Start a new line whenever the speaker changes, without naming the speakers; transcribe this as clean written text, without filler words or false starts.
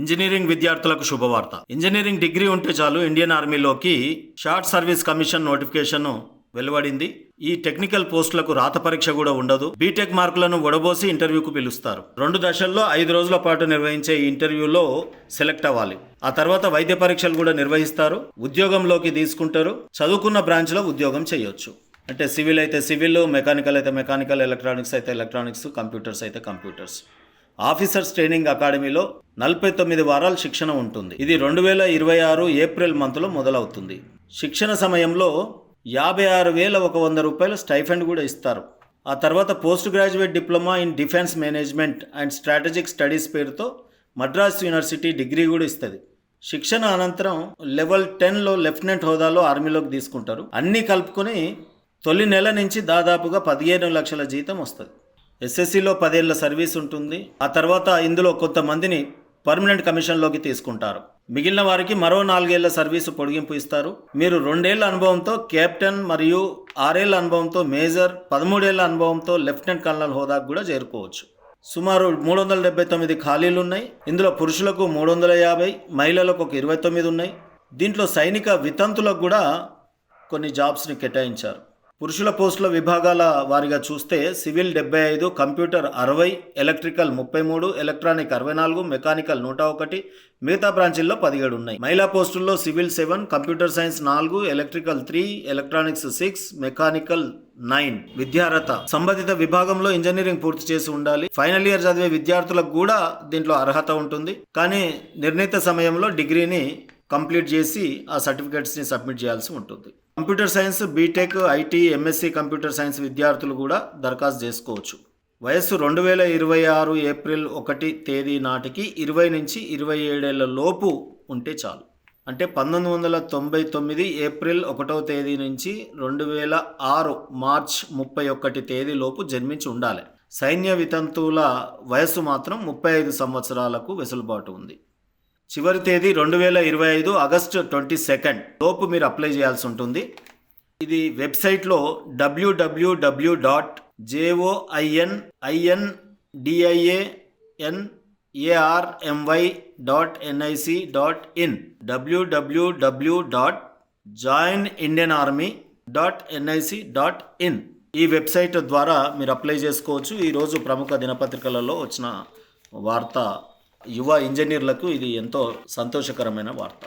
Engineering విద్యార్థులకు శుభవార్త. Engineering degree ఉంటే చాలు ఇండియన్ ఆర్మీలోకి షార్ట్ సర్వీస్ కమిషన్ నోటిఫికేషన్ వెలువడింది. ఈ టెక్నికల్ పోస్టులకు రాత పరీక్ష కూడా ఉండదు. బీటెక్ మార్కులను వడబోసి ఇంటర్వ్యూకు పిలుస్తారు. 2 దశల్లో 5 రోజుల పాటు నిర్వహించే ఈ ఇంటర్వ్యూలో సెలెక్ట్ అవ్వాలి. ఆ తర్వాత వైద్య పరీక్షలు కూడా నిర్వహిస్తారు. ఉద్యోగంలోకి తీసుకుంటారు. చదువుకున్న బ్రాంచ్లో ఉద్యోగం చేయొచ్చు. అంటే సివిల్ అయితే సివిల్, మెకానికల్ అయితే మెకానికల్, ఎలక్ట్రానిక్స్ అయితే ఎలక్ట్రానిక్స్, కంప్యూటర్స్ అయితే కంప్యూటర్స్. ఆఫీసర్స్ ట్రైనింగ్ అకాడమీలో 49 వారాల శిక్షణ ఉంటుంది. ఇది 2026 ఏప్రిల్ మంత్లో మొదలవుతుంది. శిక్షణ సమయంలో 56,100 రూపాయల స్టైఫండ్ కూడా ఇస్తారు. ఆ తర్వాత post graduate diploma in defence management and strategic studies పేరుతో మద్రాస్ యూనివర్సిటీ డిగ్రీ కూడా ఇస్తుంది. శిక్షణ అనంతరం లెవెల్ 10లో లెఫ్టినెంట్ హోదాలో ఆర్మీలోకి తీసుకుంటారు. అన్నీ కలుపుకొని తొలి నెల నుంచి దాదాపుగా 15 లక్షల జీతం వస్తుంది. ఎస్ఎస్సిలో 10 ఏళ్ల సర్వీస్ ఉంటుంది. ఆ తర్వాత ఇందులో కొంతమందిని పర్మనెంట్ కమిషన్లోకి తీసుకుంటారు. మిగిలిన వారికి మరో 4 ఏళ్ల సర్వీసు పొడిగింపు ఇస్తారు. మీరు 2 ఏళ్ల అనుభవంతో కెప్టెన్ మరియు 6 ఏళ్ల అనుభవంతో మేజర్, 13 ఏళ్ల అనుభవంతో లెఫ్టినెంట్ కల్నల్ హోదాకు కూడా చేరుకోవచ్చు. సుమారు 379 ఖాళీలు ఉన్నాయి. ఇందులో పురుషులకు 350, మహిళలకు 29 ఉన్నాయి. దీంట్లో సైనిక వితంతులకు కూడా కొన్ని జాబ్స్ని కేటాయించారు. పురుషుల పోస్టుల విభాగాల వారిగా చూస్తే civil 75, computer 60, electrical 33, electronic 64, mechanical 101, మిగతా బ్రాంచీల్లో 17 ఉన్నాయి. మహిళా పోస్టుల్లో civil 7, computer science 4, electrical 3, electronics 6, mechanical 9. విద్యార్హత సంబంధిత విభాగంలో ఇంజనీరింగ్ పూర్తి చేసి ఉండాలి. ఫైనల్ ఇయర్ చదివే విద్యార్థులకు కూడా దీంట్లో అర్హత ఉంటుంది. కానీ నిర్ణీత సమయంలో డిగ్రీని కంప్లీట్ చేసి ఆ సర్టిఫికేట్స్ని సబ్మిట్ చేయాల్సి ఉంటుంది. Computer science, BTech, IT, MSc computer science విద్యార్థులు కూడా దరఖాస్తు చేసుకోవచ్చు. వయస్సు 2026 ఏప్రిల్ 1 తేదీ నాటికి 20 నుంచి 27 ఏళ్ల లోపు ఉంటే చాలు. అంటే 1999 ఏప్రిల్ 1వ తేదీ నుంచి 2006 మార్చ్ 31 తేదీ లోపు జన్మించి ఉండాలి. సైన్య వితంతువుల వయస్సు మాత్రం 35 సంవత్సరాలకు వెసులుబాటు ఉంది. చివరి తేదీ 2025 ఆగస్టు 22 లోపు మీరు అప్లై చేయాల్సి ఉంటుంది. ఇది వెబ్సైట్లో www.joinarmy.nic.in www.joinindianarmy.nic.in ఈ వెబ్సైట్ ద్వారా మీరు అప్లై చేసుకోవచ్చు. ఈరోజు ప్రముఖ దినపత్రికలలో వచ్చిన వార్త యువ ఇంజనీర్లకు ఇది ఎంతో సంతోషకరమైన వార్త.